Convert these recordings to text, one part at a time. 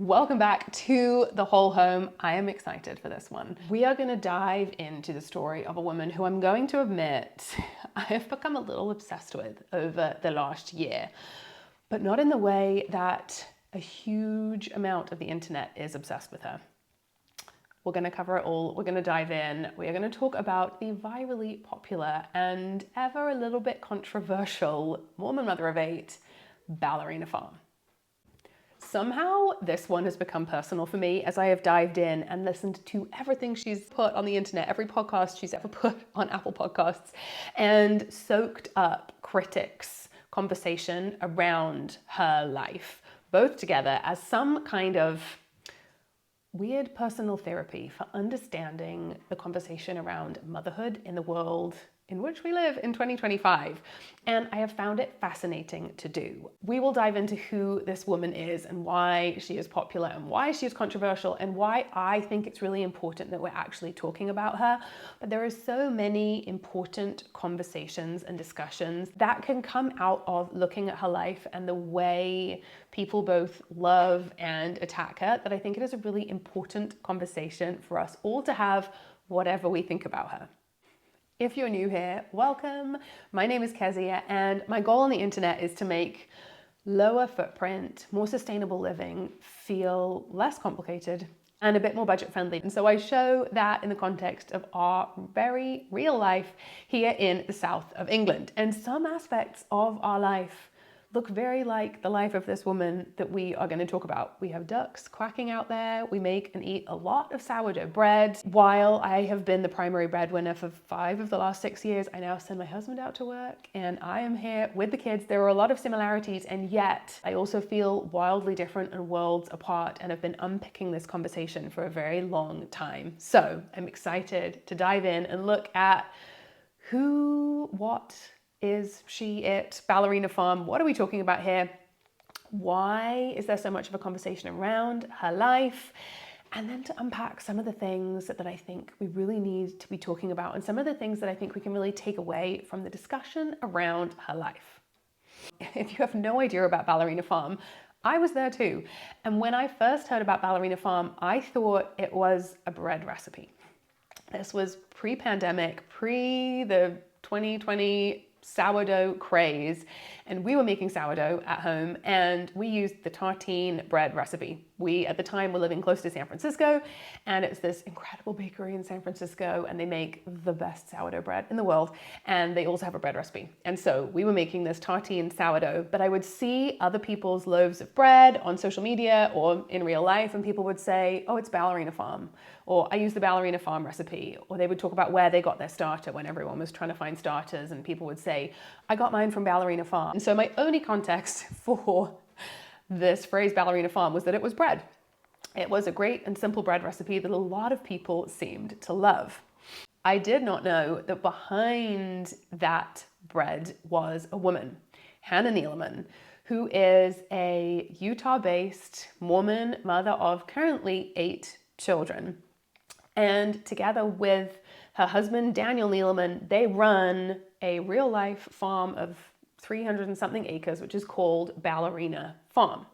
Welcome back to The Whole Home. I am excited for this one. We are going to dive into the story of a woman who I'm going to admit I have become a little obsessed with over the last year, but not in the way that a huge amount of the internet is obsessed with her. We're going to cover it all. We're going to dive in. We are going to talk about the virally popular and ever a little bit controversial Mormon mother of 8, Ballerina Farm. Somehow this one has become personal for me as I have dived in and listened to everything she's put on the internet, every podcast she's ever put on Apple Podcasts, and soaked up critics' conversation around her life, both together as some kind of weird personal therapy for understanding the conversation around motherhood in the world in which we live in 2025. And I have found it fascinating to do. We will dive into who this woman is and why she is popular and why she is controversial and why I think it's really important that we're actually talking about her. But there are so many important conversations and discussions that can come out of looking at her life and the way people both love and attack her, that I think it is a really important conversation for us all to have, whatever we think about her. If you're new here, welcome. My name is Kezia, and my goal on the internet is to make lower footprint, more sustainable living feel less complicated and a bit more budget friendly. And so I show that in the context of our very real life here in the south of England. And some aspects of our life look very like the life of this woman that we are going to talk about. We have ducks quacking out there. We make and eat a lot of sourdough bread. While I have been the primary breadwinner for 5 of the last 6 years, I now send my husband out to work and I am here with the kids. There are a lot of similarities, and yet I also feel wildly different and worlds apart, and have been unpicking this conversation for a very long time. So I'm excited to dive in and look at who, what, is she it? Ballerina Farm. What are we talking about here? Why is there so much of a conversation around her life? And then to unpack some of the things that I think we really need to be talking about, and some of the things that I think we can really take away from the discussion around her life. If you have no idea about Ballerina Farm, I was there too. And when I first heard about Ballerina Farm, I thought it was a bread recipe. This was pre-pandemic, pre the 2020 sourdough craze, and we were making sourdough at home, and we used the tartine bread recipe. We at the time were living close to San Francisco, and it's this incredible bakery in San Francisco, and they make the best sourdough bread in the world, and they also have a bread recipe. And so we were making this tartine sourdough, but I would see other people's loaves of bread on social media or in real life, and people would say, oh, it's Ballerina Farm, or I use the Ballerina Farm recipe, or they would talk about where they got their starter when everyone was trying to find starters, and people would say, I got mine from Ballerina Farm. And so my only context for this phrase Ballerina Farm was that it was bread. It was a great and simple bread recipe that a lot of people seemed to love. I did not know that behind that bread was a woman, Hannah Neeleman, who is a Utah-based Mormon mother of currently 8 children. And together with her husband, Daniel Neeleman, they run a real-life farm of 300 and something acres, which is called Ballerina Farm.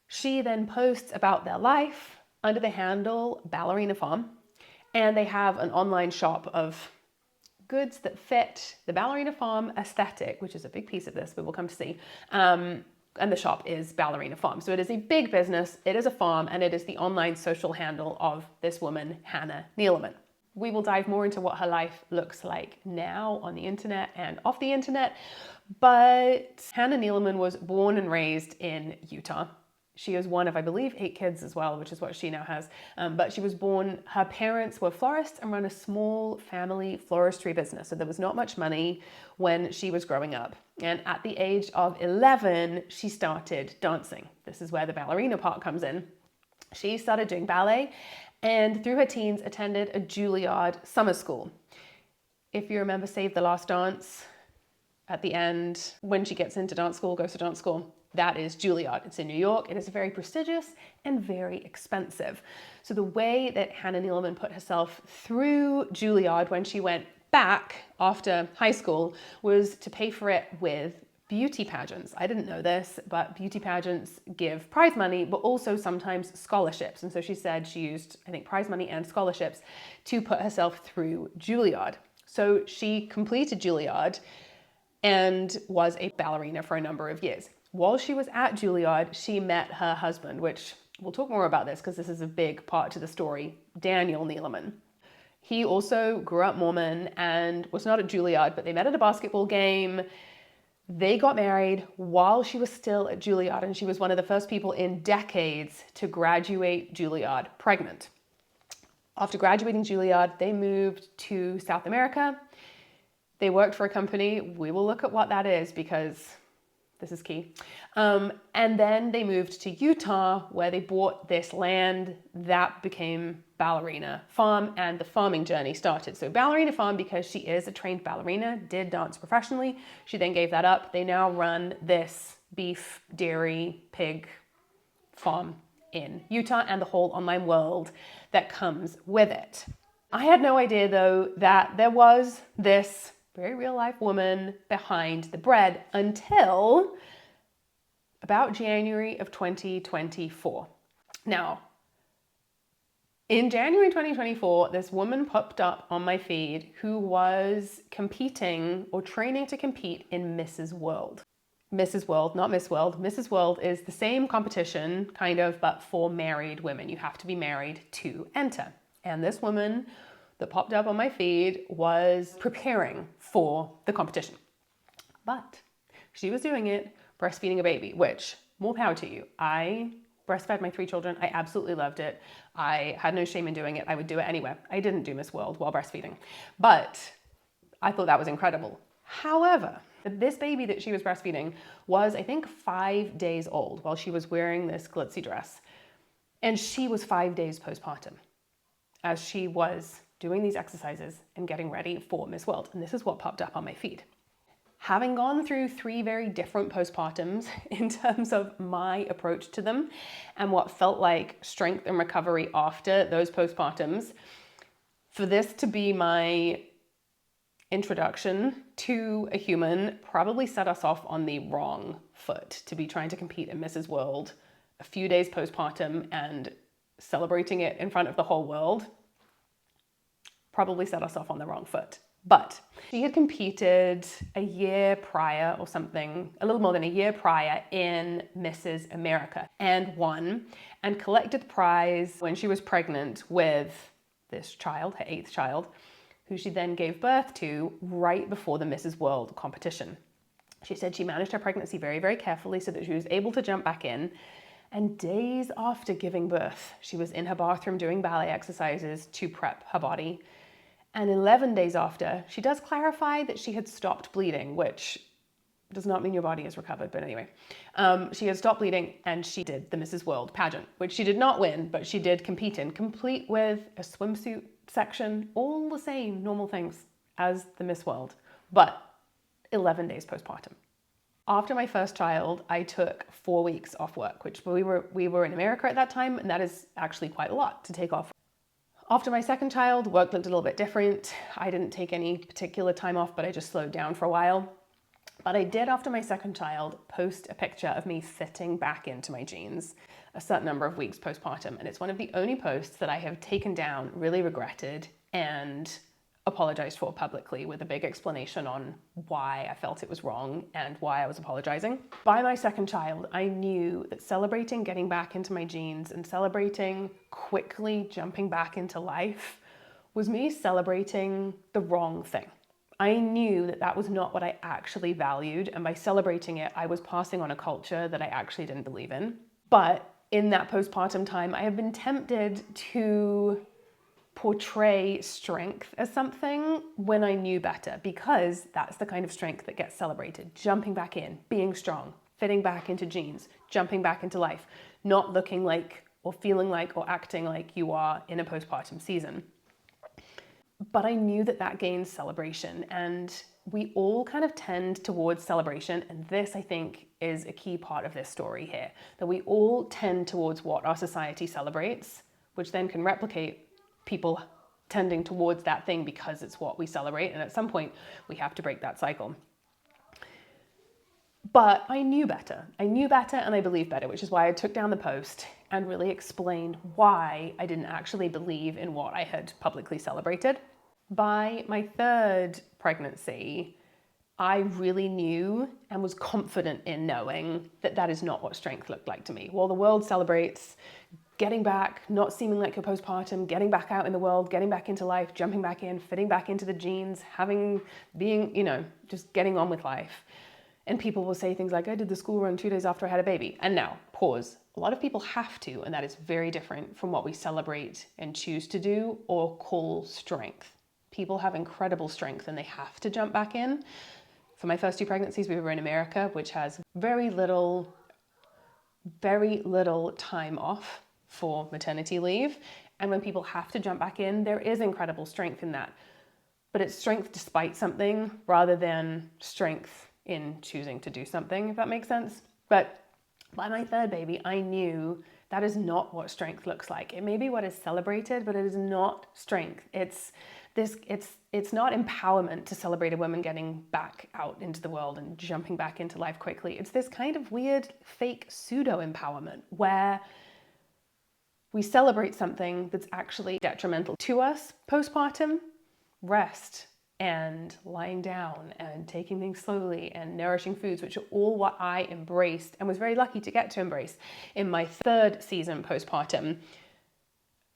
She then posts about their life under the handle Ballerina Farm, and they have an online shop of goods that fit the Ballerina Farm aesthetic, which is a big piece of this, but we'll come to see. And the shop is Ballerina Farm. So it is a big business, it is a farm, and it is the online social handle of this woman, Hannah Neeleman. We will dive more into what her life looks like now on the internet and off the internet, but Hannah Neeleman was born and raised in Utah. She is one of, I believe, 8 kids as well, which is what she now has. But she was born, her parents were florists and run a small family floristry business. So there was not much money when she was growing up. And at the age of 11, she started dancing. This is where the ballerina part comes in. She started doing ballet, and through her teens attended a Juilliard summer school. If you remember Save the Last Dance, at the end, when she gets into dance school, goes to dance school, that is Juilliard. It's in New York. It is very prestigious and very expensive. So the way that Hannah Neeleman put herself through Juilliard when she went back after high school was to pay for it with beauty pageants. I didn't know this, but beauty pageants give prize money, but also sometimes scholarships. And so she said she used, I think, prize money and scholarships to put herself through Juilliard. So she completed Juilliard and was a ballerina for a number of years. While she was at Juilliard, she met her husband, which we'll talk more about this because this is a big part to the story, Daniel Neeleman. He also grew up Mormon and was not at Juilliard, but they met at a basketball game. They got married while she was still at Juilliard, and she was one of the first people in decades to graduate Juilliard pregnant. After graduating Juilliard, they moved to South America. They worked for a company. We will look at what that is because this is key. And then they moved to Utah, where they bought this land that became Ballerina Farm, and the farming journey started. So Ballerina Farm, because she is a trained ballerina, did dance professionally. She then gave that up. They now run this beef, dairy, pig farm in Utah and the whole online world that comes with it. I had no idea, though, that there was this very real life woman behind the bread until about January of 2024. Now, in January 2024, this woman popped up on my feed who was competing or training to compete in Mrs. World. Mrs. World, not Miss World. Mrs. World is the same competition, kind of, but for married women. You have to be married to enter. And this woman that popped up on my feed was preparing for the competition. But she was doing it breastfeeding a baby, which, more power to you. I breastfed my 3 children. I absolutely loved it. I had no shame in doing it. I would do it anywhere. I didn't do Miss World while breastfeeding, but I thought that was incredible. However, this baby that she was breastfeeding was, I think, 5 days old while she was wearing this glitzy dress. And she was 5 days postpartum as she was doing these exercises and getting ready for Miss World. And this is what popped up on my feed. Having gone through 3 very different postpartums in terms of my approach to them and what felt like strength and recovery after those postpartums, for this to be my introduction to a human probably set us off on the wrong foot to be trying to compete in Mrs. World a few days postpartum and celebrating it in front of the whole world. Probably set us off on the wrong foot. But she had competed a year prior or something, a little more than a year prior in Mrs. America and won and collected the prize when she was pregnant with this child, her 8th child, who she then gave birth to right before the Mrs. World competition. She said she managed her pregnancy very, very carefully so that she was able to jump back in. And days after giving birth, she was in her bathroom doing ballet exercises to prep her body. And 11 days after, she does clarify that she had stopped bleeding, which does not mean your body is recovered, but anyway. She had stopped bleeding and she did the Mrs. World pageant, which she did not win, but she did compete in, complete with a swimsuit section, all the same normal things as the Miss World, but 11 days postpartum. After my first child, I took 4 weeks off work, which we were in America at that time, and that is actually quite a lot to take off. After my second child, work looked a little bit different. I didn't take any particular time off, but I just slowed down for a while. But I did, after my second child, post a picture of me fitting back into my jeans a certain number of weeks postpartum. And it's one of the only posts that I have taken down, really regretted, and apologized for publicly with a big explanation on why I felt it was wrong and why I was apologizing. By my second child, I knew that celebrating getting back into my jeans and celebrating quickly jumping back into life was me celebrating the wrong thing. I knew that that was not what I actually valued, and by celebrating it, I was passing on a culture that I actually didn't believe in. But in that postpartum time, I have been tempted to portray strength as something when I knew better, because that's the kind of strength that gets celebrated. Jumping back in, being strong, fitting back into jeans, jumping back into life, not looking like or feeling like or acting like you are in a postpartum season. But I knew that that gains celebration, and we all kind of tend towards celebration, and this, I think, is a key part of this story here, that we all tend towards what our society celebrates, which then can replicate people tending towards that thing because it's what we celebrate, and at some point we have to break that cycle. But I knew better. I knew better and I believed better, which is why I took down the post and really explained why I didn't actually believe in what I had publicly celebrated. By my third pregnancy, I really knew and was confident in knowing that that is not what strength looked like to me. While the world celebrates getting back, not seeming like you're postpartum, getting back out in the world, getting back into life, jumping back in, fitting back into the jeans, being, just getting on with life. And people will say things like, I did the school run 2 days after I had a baby. And now, pause. A lot of people have to, and that is very different from what we celebrate and choose to do or call strength. People have incredible strength and they have to jump back in. For my first 2 pregnancies, we were in America, which has very little time off for maternity leave. And when people have to jump back in, there is incredible strength in that. But it's strength despite something rather than strength in choosing to do something, if that makes sense. But by my third baby, I knew that is not what strength looks like. It may be what is celebrated, but it is not strength. It's not empowerment to celebrate a woman getting back out into the world and jumping back into life quickly. It's this kind of weird, fake pseudo empowerment where we celebrate something that's actually detrimental to us postpartum. Rest and lying down and taking things slowly and nourishing foods, which are all what I embraced and was very lucky to get to embrace in my third season postpartum.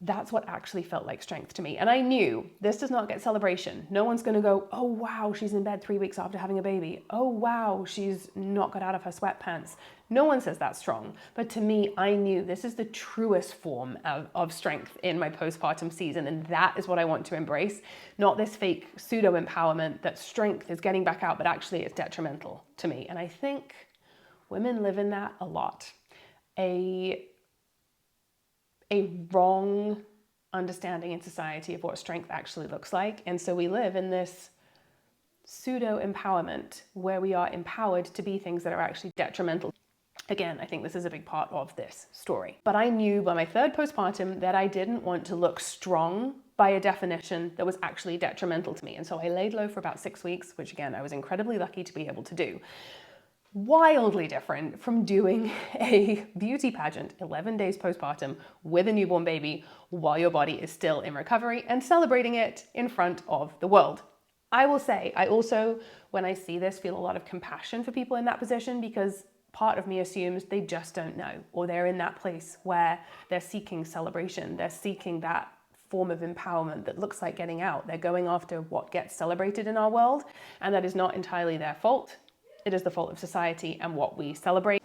That's what actually felt like strength to me. And I knew this does not get celebration. No one's going to go, oh, wow, she's in bed 3 weeks after having a baby. Oh, wow, she's not got out of her sweatpants. No one says that's strong. But to me, I knew this is the truest form of strength in my postpartum season. And that is what I want to embrace. Not this fake pseudo empowerment that strength is getting back out, but actually it's detrimental to me. And I think women live in that a lot. A wrong understanding in society of what strength actually looks like. And so we live in this pseudo empowerment where we are empowered to be things that are actually detrimental. Again, I think this is a big part of this story. But I knew by my third postpartum that I didn't want to look strong by a definition that was actually detrimental to me. And so I laid low for about 6 weeks, which again, I was incredibly lucky to be able to do. Wildly different from doing a beauty pageant 11 days postpartum with a newborn baby while your body is still in recovery and celebrating it in front of the world. I will say, I also, when I see this, feel a lot of compassion for people in that position because part of me assumes they just don't know, or they're in that place where they're seeking celebration, they're seeking that form of empowerment that looks like getting out. They're going after what gets celebrated in our world, and that is not entirely their fault. It is the fault of society and what we celebrate.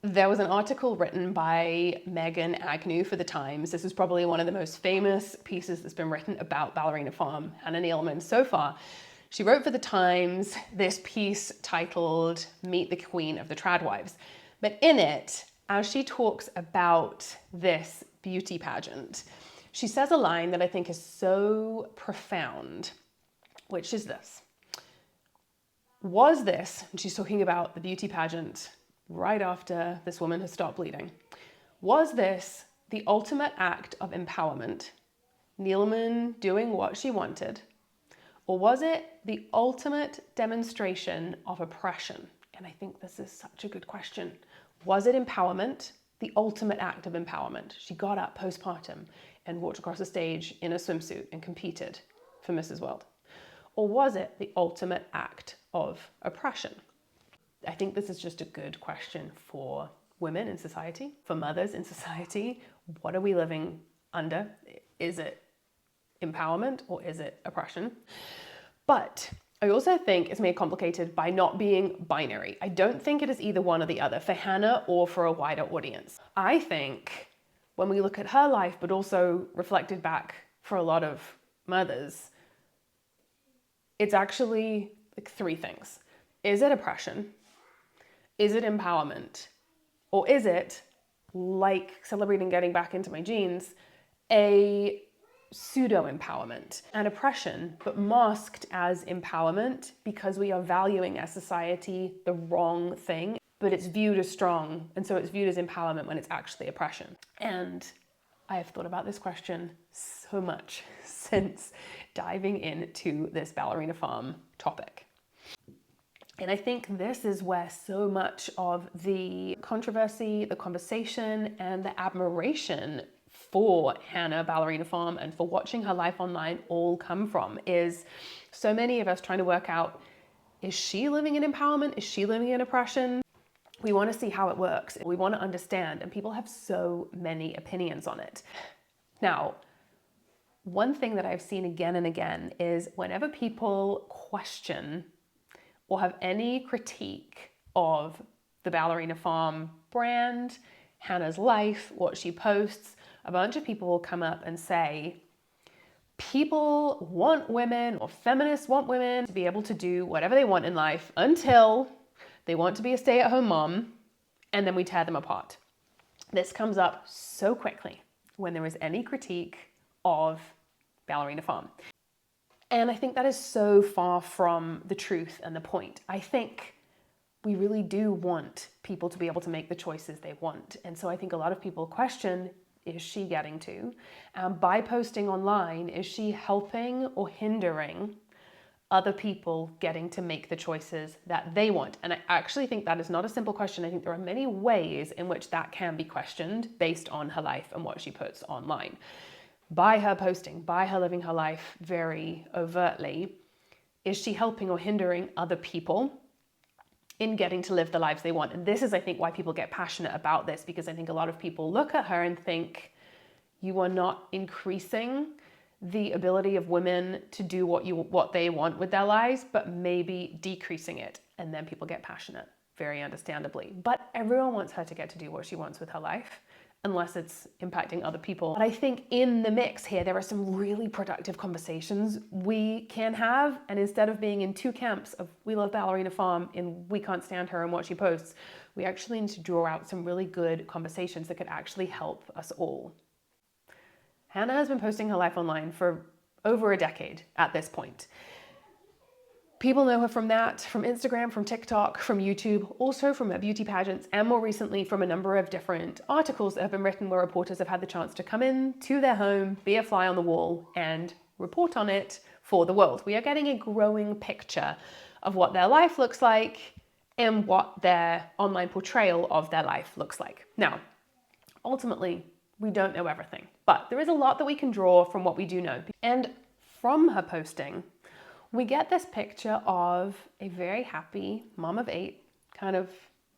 There was an article written by Megan Agnew for The Times. This is probably one of the most famous pieces that's been written about Ballerina Farm and Neeleman so far. She wrote for The Times this piece titled Meet the Queen of the Tradwives. But in it, as she talks about this beauty pageant, she says a line that I think is so profound, which is this. Was this, and she's talking about the beauty pageant right after this woman has stopped bleeding, was this the ultimate act of empowerment, Neeleman doing what she wanted, or was it the ultimate demonstration of oppression? And I think this is such a good question. Was it empowerment, the ultimate act of empowerment? She got up postpartum and walked across the stage in a swimsuit and competed for Mrs. World. Or was it the ultimate act of oppression? I think this is just a good question for women in society, for mothers in society. What are we living under? Is it empowerment or is it oppression? But I also think it's made complicated by not being binary. I don't think it is either one or the other for Hannah or for a wider audience. I think when we look at her life, but also reflected back for a lot of mothers, it's actually like 3 things. Is it oppression? Is it empowerment? Or is it, like celebrating getting back into my jeans, a pseudo-empowerment and oppression, but masked as empowerment because we are valuing as society the wrong thing, but it's viewed as strong, and so it's viewed as empowerment when it's actually oppression. And I have thought about this question so much since diving into this Ballerina Farm topic. And I think this is where so much of the controversy, the conversation, and the admiration for Hannah Ballerina Farm and for watching her life online all come from, is so many of us trying to work out, is she living in empowerment? Is she living in oppression? We want to see how it works. We want to understand, and people have so many opinions on it. Now, one thing that I've seen again and again is whenever people question or have any critique of the Ballerina Farm brand, Hannah's life, what she posts, a bunch of people will come up and say, people want women, or feminists want women to be able to do whatever they want in life until they want to be a stay-at-home mom, and then we tear them apart. This comes up so quickly when there is any critique of Ballerina Farm. And I think that is so far from the truth and the point. I think we really do want people to be able to make the choices they want. And so I think a lot of people question, is she getting to? By posting online, is she helping or hindering other people getting to make the choices that they want? And I actually think that is not a simple question. I think there are many ways in which that can be questioned based on her life and what she puts online. By her posting, by her living her life very overtly, is she helping or hindering other people in getting to live the lives they want? And this is, I think, why people get passionate about this, because I think a lot of people look at her and think, you are not increasing the ability of women to do what they want with their lives, but maybe decreasing it. And then people get passionate, very understandably. But everyone wants her to get to do what she wants with her life, unless it's impacting other people. But I think in the mix here, there are some really productive conversations we can have. And instead of being in two camps of we love Ballerina Farm and we can't stand her and what she posts, we actually need to draw out some really good conversations that could actually help us all. Hannah has been posting her life online for over a decade at this point. People know her from that, from Instagram, from TikTok, from YouTube, also from her beauty pageants, and more recently from a number of different articles that have been written where reporters have had the chance to come in to their home, be a fly on the wall, and report on it for the world. We are getting a growing picture of what their life looks like and what their online portrayal of their life looks like. Now, ultimately, we don't know everything, but there is a lot that we can draw from what we do know. And from her posting, we get this picture of a very happy mom of 8, kind of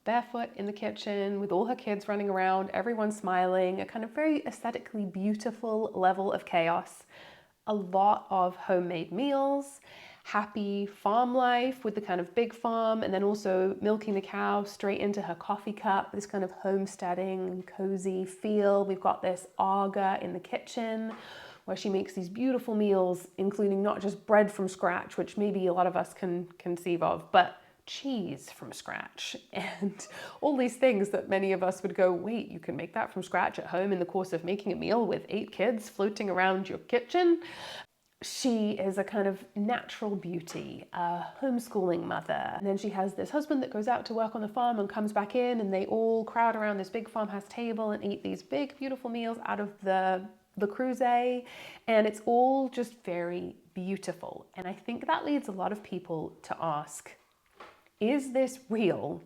barefoot in the kitchen with all her kids running around, everyone smiling, a kind of very aesthetically beautiful level of chaos, a lot of homemade meals, happy farm life with the kind of big farm, and then also milking the cow straight into her coffee cup, this kind of homesteading, cozy feel. We've got this Aga in the kitchen where she makes these beautiful meals, including not just bread from scratch, which maybe a lot of us can conceive of, but cheese from scratch and all these things that many of us would go, wait, you can make that from scratch at home in the course of making a meal with 8 kids floating around your kitchen? She is a kind of natural beauty, a homeschooling mother. And then she has this husband that goes out to work on the farm and comes back in, and they all crowd around this big farmhouse table and eat these big, beautiful meals out of the cruise, and it's all just very beautiful. And I think that leads a lot of people to ask, is this real?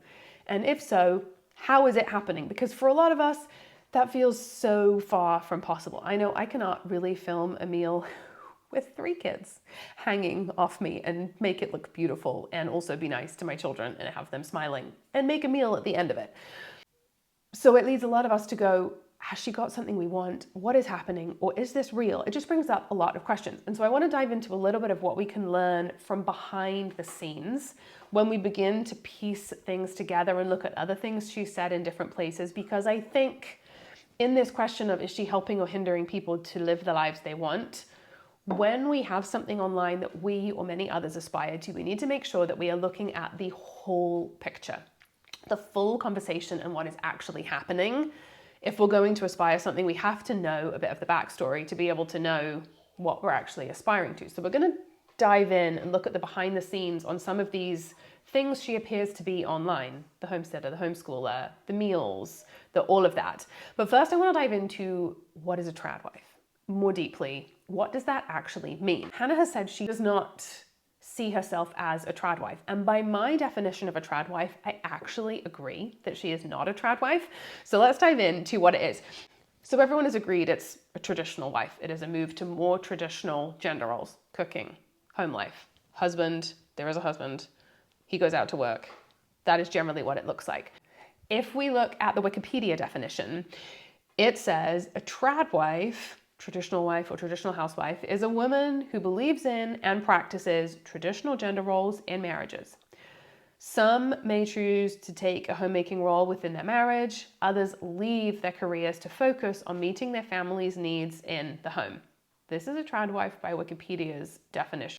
And if so, how is it happening? Because for a lot of us, that feels so far from possible. I know I cannot really film a meal with 3 kids hanging off me and make it look beautiful and also be nice to my children and have them smiling and make a meal at the end of it. So it leads a lot of us to go, has she got something we want? What is happening? Or is this real? It just brings up a lot of questions. And so I want to dive into a little bit of what we can learn from behind the scenes when we begin to piece things together and look at other things she said in different places. Because I think in this question of is she helping or hindering people to live the lives they want, when we have something online that we or many others aspire to, we need to make sure that we are looking at the whole picture, the full conversation and what is actually happening. If we're going to aspire something, we have to know a bit of the backstory to be able to know what we're actually aspiring to. So we're going to dive in and look at the behind the scenes on some of these things she appears to be online, the homesteader, the homeschooler, the meals, all of that. But first I want to dive into what is a trad wife more deeply. What does that actually mean? Hannah has said she does not see herself as a trad wife. And by my definition of a trad wife, I actually agree that she is not a trad wife. So let's dive into what it is. So everyone has agreed it's a traditional wife. It is a move to more traditional gender roles: cooking, home life, husband, there is a husband, he goes out to work. That is generally what it looks like. If we look at the Wikipedia definition, it says a trad wife, traditional wife or traditional housewife, is a woman who believes in and practices traditional gender roles in marriages. Some may choose to take a homemaking role within their marriage. Others leave their careers to focus on meeting their family's needs in the home. This is a trad wife by Wikipedia's definition.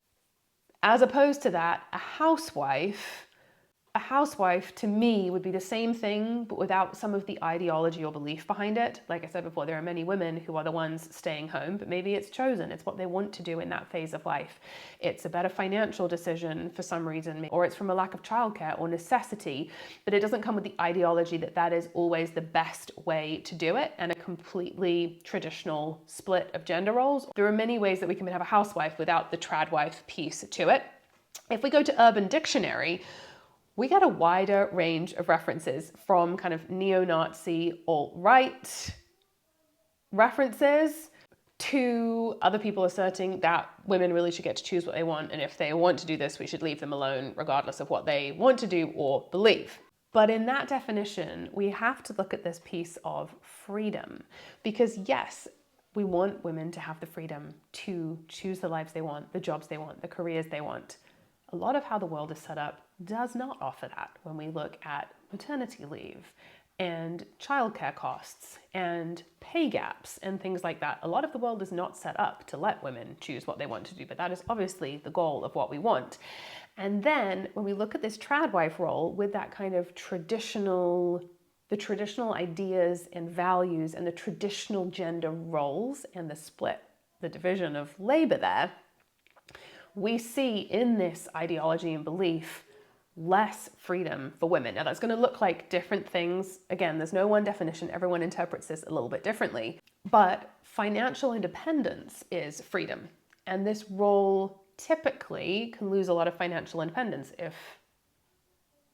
As opposed to that, a housewife to me would be the same thing, but without some of the ideology or belief behind it. Like I said before, there are many women who are the ones staying home, but maybe it's chosen. It's what they want to do in that phase of life. It's a better financial decision for some reason, or it's from a lack of childcare or necessity, but it doesn't come with the ideology that that is always the best way to do it and a completely traditional split of gender roles. There are many ways that we can have a housewife without the trad wife piece to it. If we go to Urban Dictionary, we get a wider range of references, from kind of neo-Nazi alt-right references to other people asserting that women really should get to choose what they want, and if they want to do this, we should leave them alone regardless of what they want to do or believe. But in that definition, we have to look at this piece of freedom, because yes, we want women to have the freedom to choose the lives they want, the jobs they want, the careers they want. A lot of how the world is set up does not offer that when we look at maternity leave and childcare costs and pay gaps and things like that. A lot of the world is not set up to let women choose what they want to do, but that is obviously the goal of what we want. And then when we look at this trad wife role with that kind of the traditional ideas and values and the traditional gender roles and the split, the division of labor there, we see in this ideology and belief less freedom for women. Now that's going to look like different things. Again, there's no one definition. Everyone interprets this a little bit differently. But financial independence is freedom. And this role typically can lose a lot of financial independence if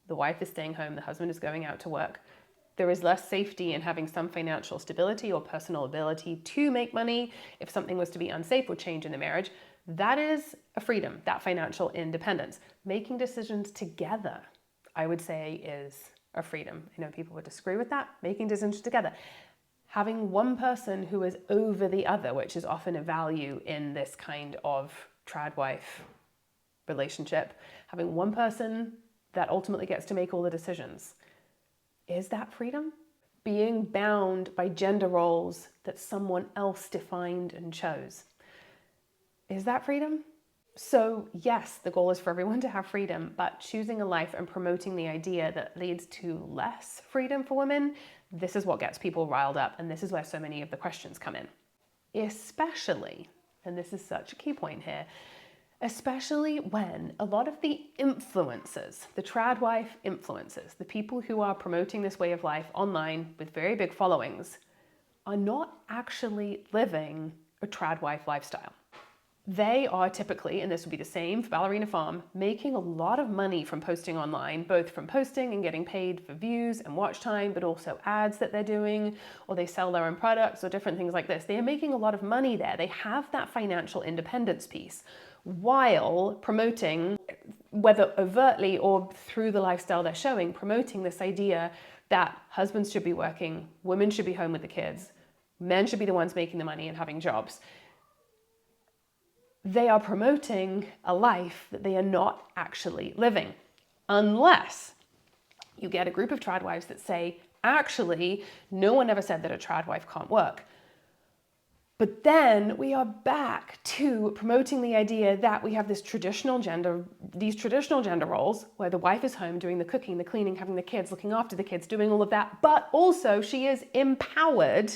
the wife is staying home, the husband is going out to work. There is less safety in having some financial stability or personal ability to make money if something was to be unsafe or change in the marriage. That is a freedom, that financial independence. Making decisions together, I would say, is a freedom. I know people would disagree with that. Making decisions together. Having one person who is over the other, which is often a value in this kind of trad wife relationship. Having one person that ultimately gets to make all the decisions. Is that freedom? Being bound by gender roles that someone else defined and chose. Is that freedom? So yes, the goal is for everyone to have freedom, but choosing a life and promoting the idea that leads to less freedom for women, this is what gets people riled up, and this is where so many of the questions come in. Especially, and this is such a key point here, especially when a lot of the influencers, the trad wife influencers, the people who are promoting this way of life online with very big followings, are not actually living a trad wife lifestyle. They are typically, and this would be the same for Ballerina Farm, making a lot of money from posting online, both from posting and getting paid for views and watch time, but also ads that they're doing, or they sell their own products or different things like this. They are making a lot of money there. They have that financial independence piece while promoting, whether overtly or through the lifestyle they're showing, promoting this idea that husbands should be working, women should be home with the kids, men should be the ones making the money and having jobs. They are promoting a life that they are not actually living, unless you get a group of trad wives that say, actually, no one ever said that a trad wife can't work. But then we are back to promoting the idea that we have these traditional gender roles where the wife is home doing the cooking, the cleaning, having the kids, looking after the kids, doing all of that, but also she is empowered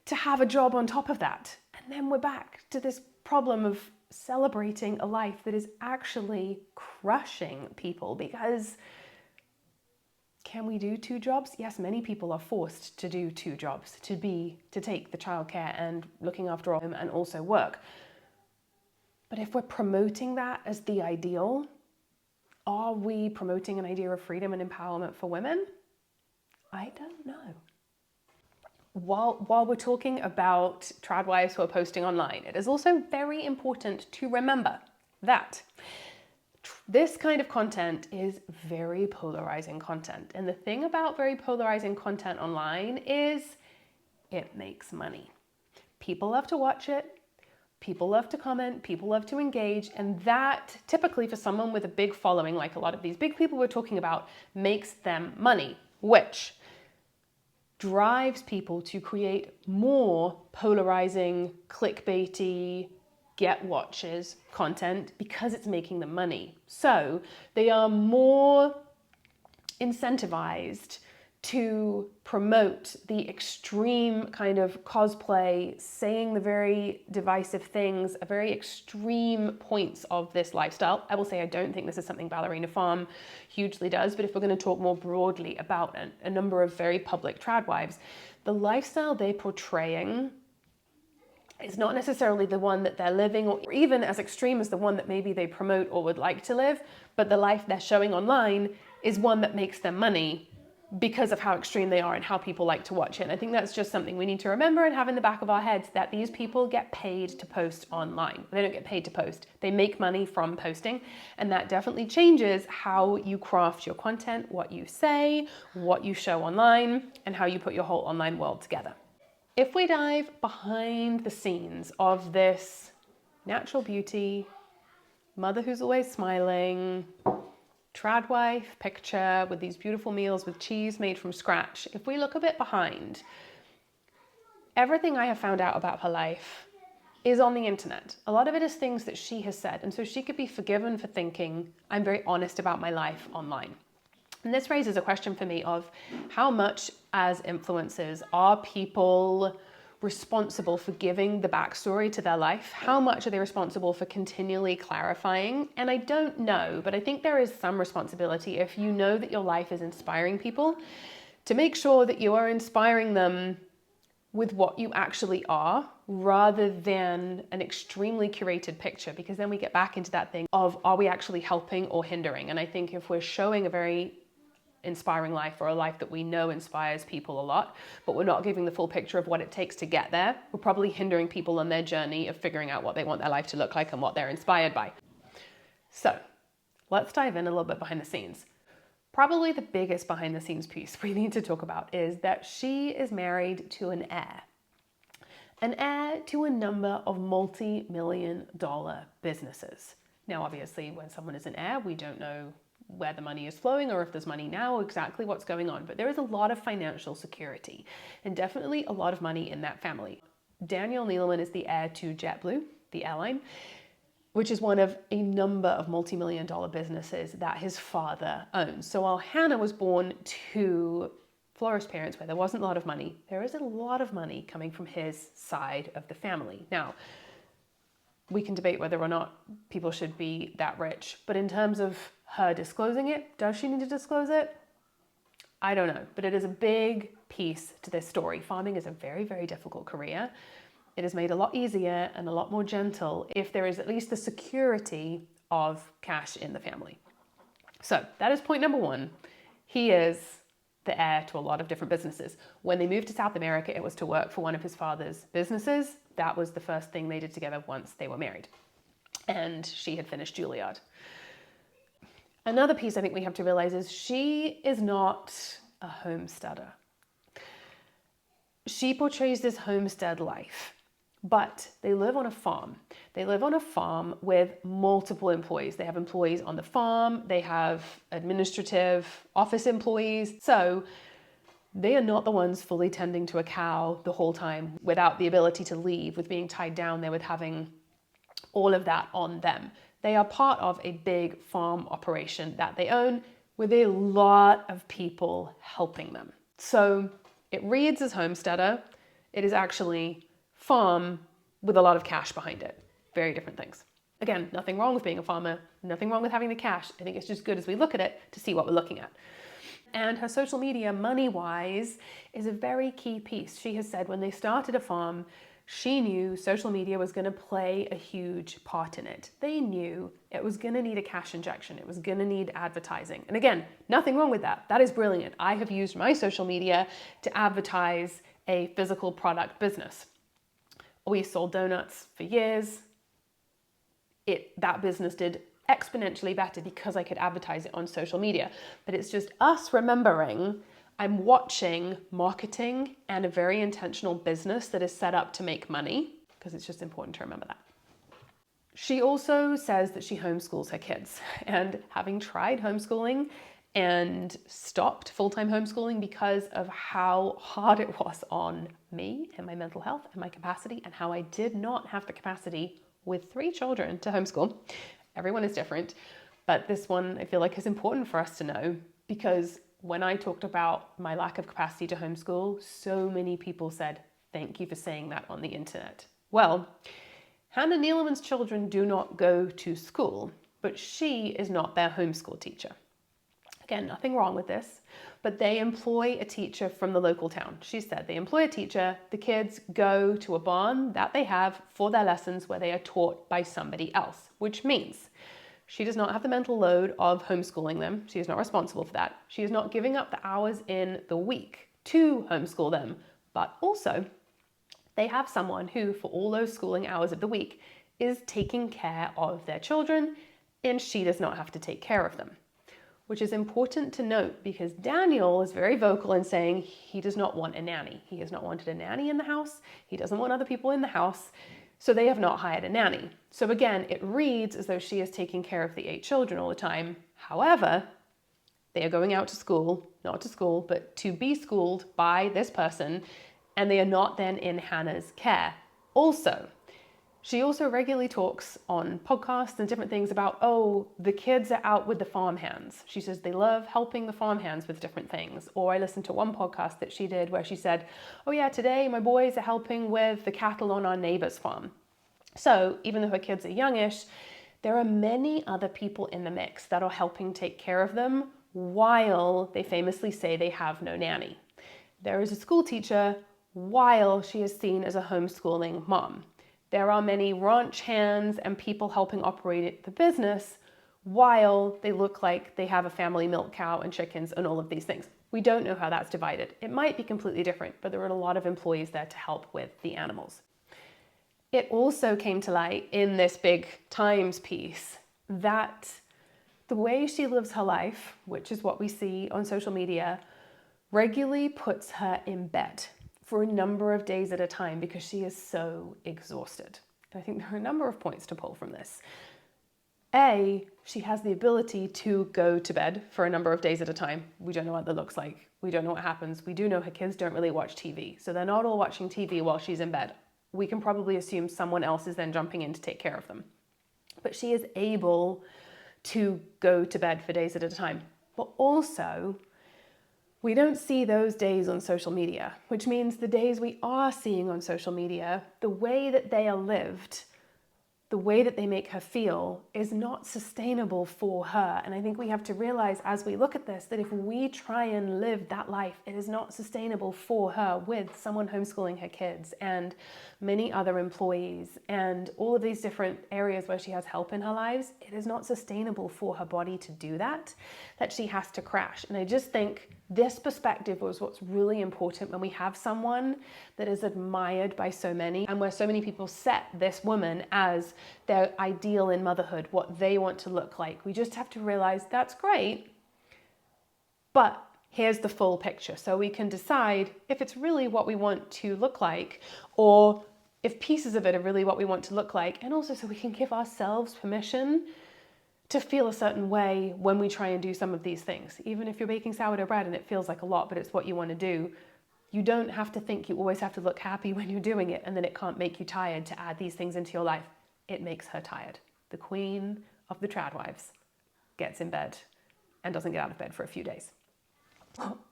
to have a job on top of that. And then we're back to this problem of celebrating a life that is actually crushing people, because can we do two jobs? Yes, many people are forced to do two jobs, to take the childcare and looking after all and also work. But if we're promoting that as the ideal, are we promoting an idea of freedom and empowerment for women? I don't know. While we're talking about trad wives who are posting online, it is also very important to remember that this kind of content is very polarizing content. And the thing about very polarizing content online is it makes money. People love to watch it. People love to comment. People love to engage. And that typically for someone with a big following, like a lot of these big people we're talking about, makes them money, which drives people to create more polarizing, clickbaity, get watches content because it's making them money. So they are more incentivized to promote the extreme kind of cosplay, saying the very divisive things, very extreme points of this lifestyle. I will say I don't think this is something Ballerina Farm hugely does, but if we're going to talk more broadly about a number of very public trad wives, the lifestyle they're portraying is not necessarily the one that they're living, or even as extreme as the one that maybe they promote or would like to live, but the life they're showing online is one that makes them money because of how extreme they are and how people like to watch it. And I think that's just something we need to remember and have in the back of our heads, that these people get paid to post online. They don't get paid to post. They make money from posting. And that definitely changes how you craft your content, what you say, what you show online, and how you put your whole online world together. If we dive behind the scenes of this natural beauty, mother who's always smiling, trad wife picture with these beautiful meals with cheese made from scratch, if we look a bit behind, everything I have found out about her life is on the internet. A lot of it is things that she has said, and so she could be forgiven for thinking, I'm very honest about my life online. And this raises a question for me of how much as influencers are people responsible for giving the backstory to their life? How much are they responsible for continually clarifying? And I don't know, but I think there is some responsibility if you know that your life is inspiring people to make sure that you are inspiring them with what you actually are rather than an extremely curated picture, because then we get back into that thing of, are we actually helping or hindering? And I think if we're showing a very inspiring life, or a life that we know inspires people a lot, but we're not giving the full picture of what it takes to get there, we're probably hindering people on their journey of figuring out what they want their life to look like and what they're inspired by. So let's dive in a little bit behind the scenes. Probably the biggest behind the scenes piece we need to talk about is that she is married to an heir to a number of multi-million-dollar businesses. Now, obviously, when someone is an heir, we don't know where the money is flowing or if there's money now, or exactly what's going on. But there is a lot of financial security and definitely a lot of money in that family. Daniel Neeleman is the heir to JetBlue, the airline, which is one of a number of multi-million-dollar businesses that his father owns. So while Hannah was born to florist parents where there wasn't a lot of money, there is a lot of money coming from his side of the family. Now, we can debate whether or not people should be that rich, but in terms of her disclosing it, does she need to disclose it? I don't know, but it is a big piece to this story. Farming is a very, very difficult career. It is made a lot easier and a lot more gentle if there is at least the security of cash in the family. So that is point number one. He is the heir to a lot of different businesses. When they moved to South America, it was to work for one of his father's businesses. That was the first thing they did together once they were married. And she had finished Juilliard. Another piece I think we have to realize is she is not a homesteader. She portrays this homestead life, but they live on a farm. They live on a farm with multiple employees. They have employees on the farm. They have administrative office employees. So they are not the ones fully tending to a cow the whole time without the ability to leave, with being tied down there, with having all of that on them. They are part of a big farm operation that they own with a lot of people helping them. So it reads as homesteader. It is actually farm with a lot of cash behind it. Very different things. Again, nothing wrong with being a farmer, nothing wrong with having the cash. I think it's just good as we look at it to see what we're looking at. And her social media, money-wise, is a very key piece. She has said when they started a farm, she knew social media was going to play a huge part in it. They knew it was going to need a cash injection. It was going to need advertising. And again, nothing wrong with that. That is brilliant. I have used my social media to advertise a physical product business. We sold donuts for years. That business did exponentially better because I could advertise it on social media. But it's just us remembering I'm watching marketing and a very intentional business that is set up to make money, because it's just important to remember that. She also says that she homeschools her kids, and having tried homeschooling and stopped full-time homeschooling because of how hard it was on me and my mental health and my capacity, and how I did not have the capacity with 3 children to homeschool. Everyone is different, but this one I feel like is important for us to know, because when I talked about my lack of capacity to homeschool, so many people said, thank you for saying that on the internet. Well, Hannah Neeleman's children do not go to school, but she is not their homeschool teacher. Again, nothing wrong with this, but they employ a teacher from the local town. She said they employ a teacher, the kids go to a barn that they have for their lessons where they are taught by somebody else, which means she does not have the mental load of homeschooling them. She is not responsible for that. She is not giving up the hours in the week to homeschool them, but also they have someone who, for all those schooling hours of the week, is taking care of their children, and she does not have to take care of them. Which is important to note because Daniel is very vocal in saying he does not want a nanny. He has not wanted a nanny in the house. He doesn't want other people in the house. So they have not hired a nanny. So again, it reads as though she is taking care of the 8 children all the time. However, they are going out to school, not to school, but to be schooled by this person, and they are not then in Hannah's care. Also, she also regularly talks on podcasts and different things about, the kids are out with the farmhands. She says they love helping the farmhands with different things. Or I listened to one podcast that she did where she said, today my boys are helping with the cattle on our neighbor's farm. So even though her kids are youngish, there are many other people in the mix that are helping take care of them while they famously say they have no nanny. There is a school teacher while she is seen as a homeschooling mom. There are many ranch hands and people helping operate the business while they look like they have a family milk cow and chickens and all of these things. We don't know how that's divided. It might be completely different, but there are a lot of employees there to help with the animals. It also came to light in this big Times piece that the way she lives her life, which is what we see on social media, regularly puts her in bed for a number of days at a time because she is so exhausted. And I think there are a number of points to pull from this. A, she has the ability to go to bed for a number of days at a time. We don't know what that looks like. We don't know what happens. We do know her kids don't really watch TV. So they're not all watching TV while she's in bed. We can probably assume someone else is then jumping in to take care of them. But she is able to go to bed for days at a time. But also, we don't see those days on social media, which means the days we are seeing on social media, the way that they are lived, the way that they make her feel is not sustainable for her. And I think we have to realize as we look at this, that if we try and live that life, it is not sustainable for her with someone homeschooling her kids and many other employees and all of these different areas where she has help in her lives. It is not sustainable for her body to do that she has to crash. And I just think this perspective was what's really important when we have someone that is admired by so many and where so many people set this woman as their ideal in motherhood, what they want to look like. We just have to realize that's great, but here's the full picture. So we can decide if it's really what we want to look like or if pieces of it are really what we want to look like. And also so we can give ourselves permission to feel a certain way when we try and do some of these things. Even if you're baking sourdough bread and it feels like a lot, but it's what you want to do, you don't have to think you always have to look happy when you're doing it and then it can't make you tired to add these things into your life. It makes her tired. The queen of the tradwives gets in bed and doesn't get out of bed for a few days.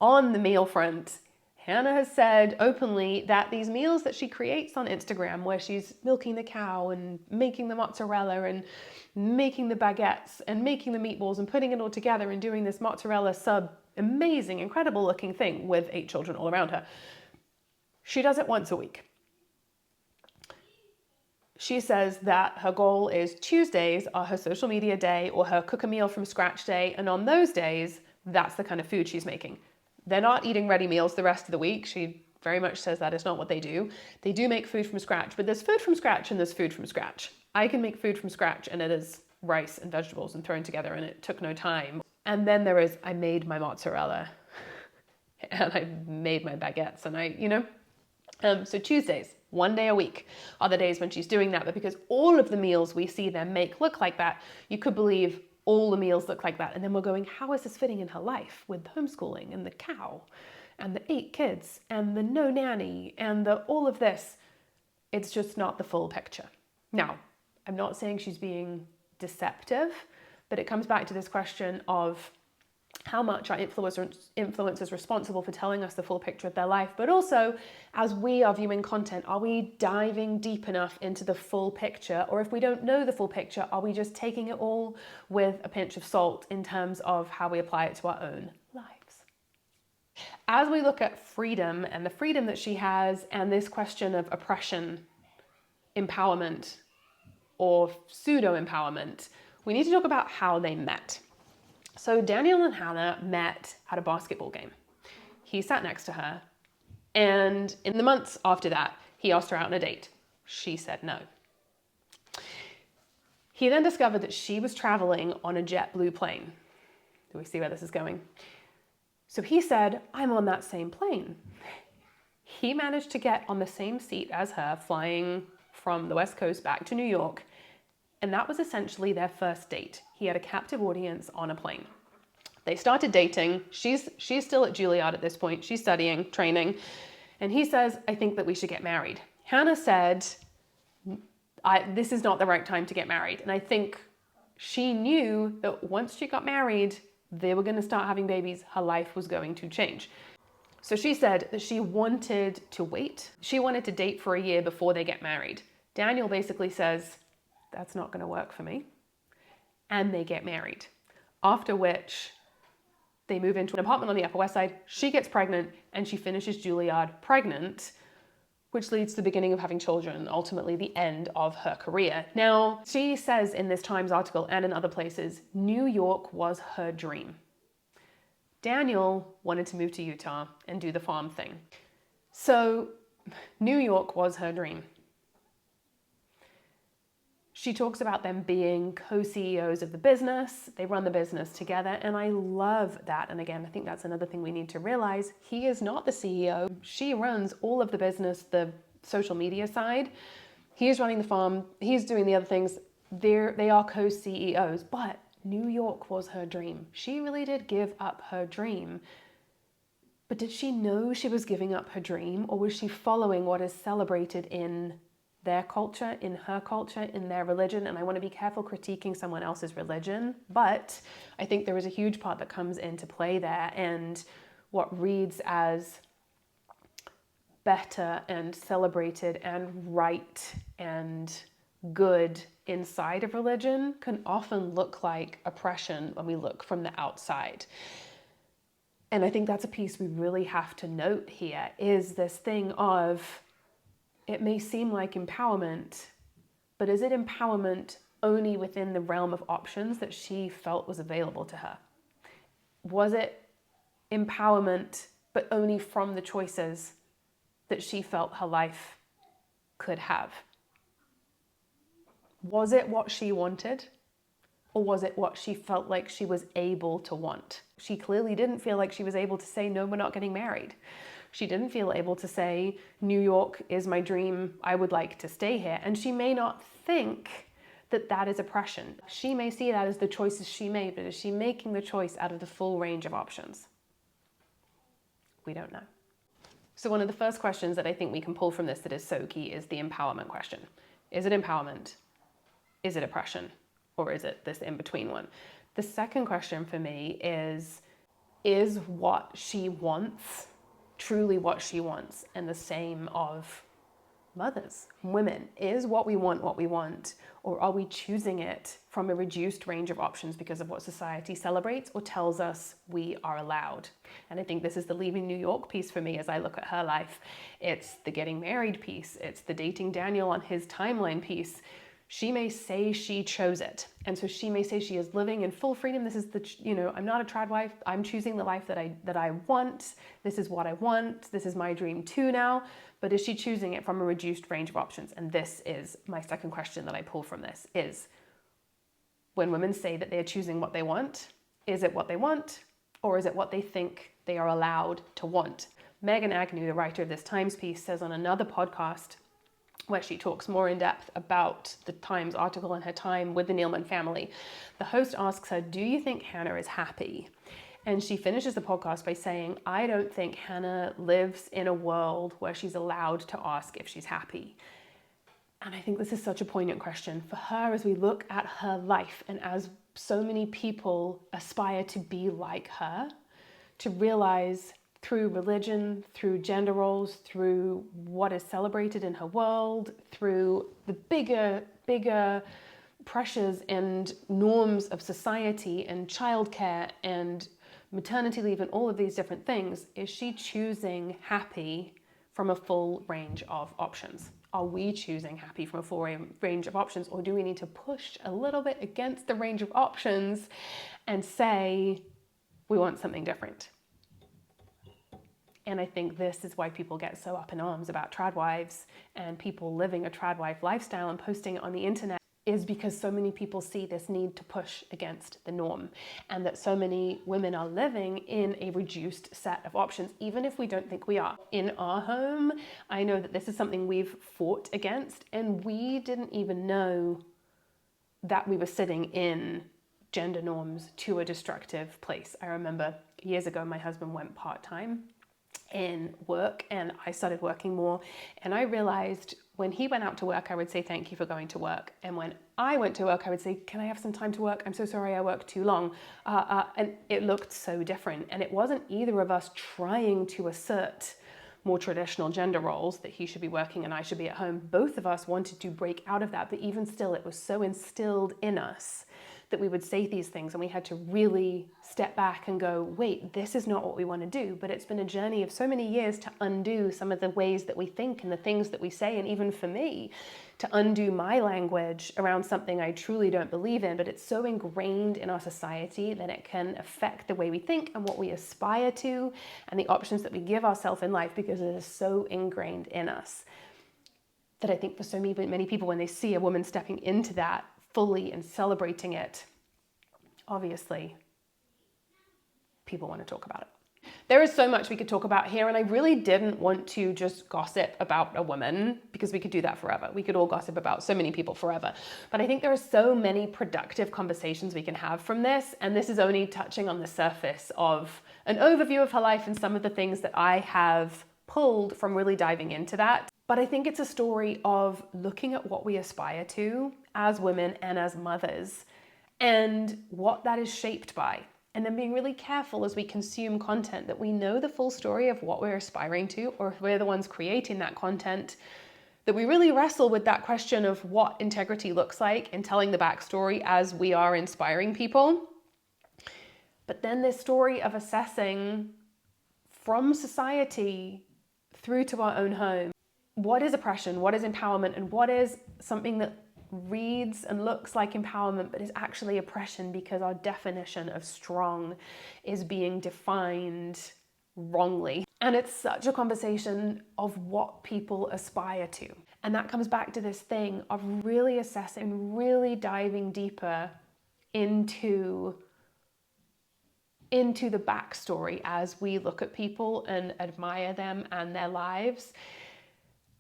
On the meal front, Hannah has said openly that these meals that she creates on Instagram, where she's milking the cow and making the mozzarella and making the baguettes and making the meatballs and putting it all together and doing this mozzarella sub amazing, incredible looking thing with 8 children all around her. She does it once a week. She says that her goal is Tuesdays are her social media day or her cook a meal from scratch day. And on those days, that's the kind of food she's making. They're not eating ready meals the rest of the week. She very much says that is not what they do. They do make food from scratch, but there's food from scratch and there's food from scratch. I can make food from scratch and it is rice and vegetables and thrown together and it took no time. And then there is, I made my mozzarella and I made my baguettes and so Tuesdays, one day a week are the days when she's doing that. But because all of the meals we see them make look like that, you could believe all the meals look like that. And then we're going, how is this fitting in her life with homeschooling and the cow and the 8 kids and the no nanny and the all of this? It's just not the full picture. Now, I'm not saying she's being deceptive, but it comes back to this question of how much are influencers responsible for telling us the full picture of their life, but also as we are viewing content, are we diving deep enough into the full picture? Or if we don't know the full picture, are we just taking it all with a pinch of salt in terms of how we apply it to our own lives? As we look at freedom and the freedom that she has and this question of oppression, empowerment, or pseudo-empowerment, we need to talk about how they met. So Daniel and Hannah met at a basketball game. He sat next to her, and in the months after that, he asked her out on a date. She said no. He then discovered that she was traveling on a JetBlue plane. Do we see where this is going? So he said, I'm on that same plane. He managed to get on the same seat as her, flying from the West Coast back to New York, and that was essentially their first date. He had a captive audience on a plane. They started dating. She's still at Juilliard at this point. She's studying, training. And he says, I think that we should get married. Hannah said, this is not the right time to get married. And I think she knew that once she got married, they were going to start having babies. Her life was going to change. So she said that she wanted to wait. She wanted to date for a year before they get married. Daniel basically says, that's not going to work for me. And they get married. After which they move into an apartment on the Upper West Side. She gets pregnant and she finishes Juilliard pregnant, which leads to the beginning of having children, ultimately the end of her career. Now, she says in this Times article and in other places, New York was her dream. Daniel wanted to move to Utah and do the farm thing. So New York was her dream. She talks about them being co-CEOs of the business. They run the business together, and I love that. And again, I think that's another thing we need to realize. He is not the CEO. She runs all of the business, the social media side. He's running the farm. He's doing the other things. They are co-CEOs, but New York was her dream. She really did give up her dream. But did she know she was giving up her dream, or was she following what is celebrated in their culture, in her culture, in their religion? And I want to be careful critiquing someone else's religion, but I think there is a huge part that comes into play there, and what reads as better and celebrated and right and good inside of religion can often look like oppression when we look from the outside. And I think that's a piece we really have to note here, is this thing of, it may seem like empowerment, but is it empowerment only within the realm of options that she felt was available to her? Was it empowerment, but only from the choices that she felt her life could have? Was it what she wanted, or was it what she felt like she was able to want? She clearly didn't feel like she was able to say, no, we're not getting married. She didn't feel able to say, New York is my dream, I would like to stay here. And she may not think that that is oppression. She may see that as the choices she made, but is she making the choice out of the full range of options? We don't know. So one of the first questions that I think we can pull from this that is so key is the empowerment question. Is it empowerment? Is it oppression? Or is it this in-between one? The second question for me is what she wants truly what she wants, and the same of mothers, women, is what we want, or are we choosing it from a reduced range of options because of what society celebrates or tells us we are allowed? And I think this is the leaving New York piece for me as I look at her life. It's the getting married piece. It's the dating Daniel on his timeline piece. She may say she chose it. And so she may say she is living in full freedom. This is I'm not a trad wife. I'm choosing the life that I want. This is what I want. This is my dream too now. But is she choosing it from a reduced range of options? And this is my second question that I pull from this is, when women say that they are choosing what they want, is it what they want? Or is it what they think they are allowed to want? Megan Agnew, the writer of this Times piece, says on another podcast, where she talks more in depth about the Times article and her time with the Neeleman family, the host asks her, do you think Hannah is happy? And she finishes the podcast by saying, I don't think Hannah lives in a world where she's allowed to ask if she's happy. And I think this is such a poignant question for her as we look at her life and as so many people aspire to be like her, to realize through religion, through gender roles, through what is celebrated in her world, through the bigger pressures and norms of society and childcare and maternity leave and all of these different things, is she choosing happy from a full range of options? Are we choosing happy from a full range of options, or do we need to push a little bit against the range of options and say we want something different? And I think this is why people get so up in arms about trad wives and people living a trad wife lifestyle and posting it on the internet, is because so many people see this need to push against the norm, and that so many women are living in a reduced set of options, even if we don't think we are. In our home, I know that this is something we've fought against, and we didn't even know that we were sitting in gender norms to a destructive place. I remember years ago, my husband went part-time in work and I started working more, and I realized when he went out to work, I would say, thank you for going to work. And when I went to work, I would say, can I have some time to work? I'm so sorry I worked too long. And it looked so different. And it wasn't either of us trying to assert more traditional gender roles, that he should be working and I should be at home. Both of us wanted to break out of that, but even still, it was so instilled in us that we would say these things, and we had to really step back and go, wait, this is not what we want to do. But it's been a journey of so many years to undo some of the ways that we think and the things that we say, and even for me, to undo my language around something I truly don't believe in, but it's so ingrained in our society that it can affect the way we think and what we aspire to and the options that we give ourselves in life, because it is so ingrained in us that I think for so many people, when they see a woman stepping into that fully and celebrating it, obviously people want to talk about it. There is so much we could talk about here, and I really didn't want to just gossip about a woman, because we could do that forever. We could all gossip about so many people forever. But I think there are so many productive conversations we can have from this, and this is only touching on the surface of an overview of her life and some of the things that I have pulled from really diving into that. But I think it's a story of looking at what we aspire to as women and as mothers, and what that is shaped by. And then being really careful as we consume content that we know the full story of what we're aspiring to, or if we're the ones creating that content, that we really wrestle with that question of what integrity looks like in telling the backstory as we are inspiring people. But then this story of assessing from society through to our own home, what is oppression, what is empowerment, and what is something that reads and looks like empowerment but is actually oppression, because our definition of strong is being defined wrongly. And it's such a conversation of what people aspire to. And that comes back to this thing of really assessing, really diving deeper into the backstory as we look at people and admire them and their lives.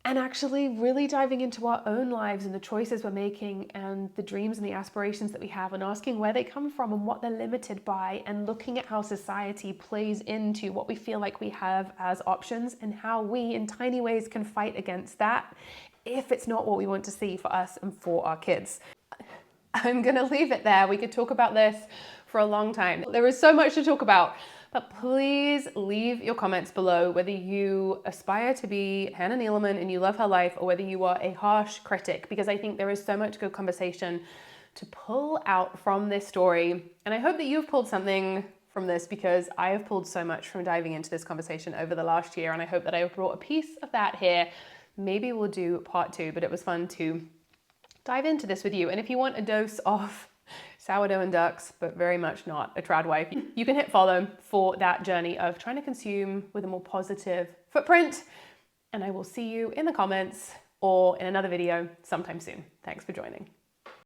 And actually really diving into our own lives and the choices we're making and the dreams and the aspirations that we have, and asking where they come from and what they're limited by, and looking at how society plays into what we feel like we have as options, and how we in tiny ways can fight against that if it's not what we want to see for us and for our kids. I'm gonna leave it there. We could talk about this for a long time. There is so much to talk about, but But please leave your comments below whether you aspire to be Hannah Neeleman and you love her life, or whether you are a harsh critic, because I think there is so much good conversation to pull out from this story. And I hope that you've pulled something from this, because I have pulled so much from diving into this conversation over the last year, and I hope that I have brought a piece of that here. Maybe we'll do part 2, but it was fun to dive into this with you. And if you want a dose of sourdough and ducks, but very much not a trad wife, you can hit follow for that journey of trying to consume with a more positive footprint. And I will see you in the comments or in another video sometime soon. Thanks for joining.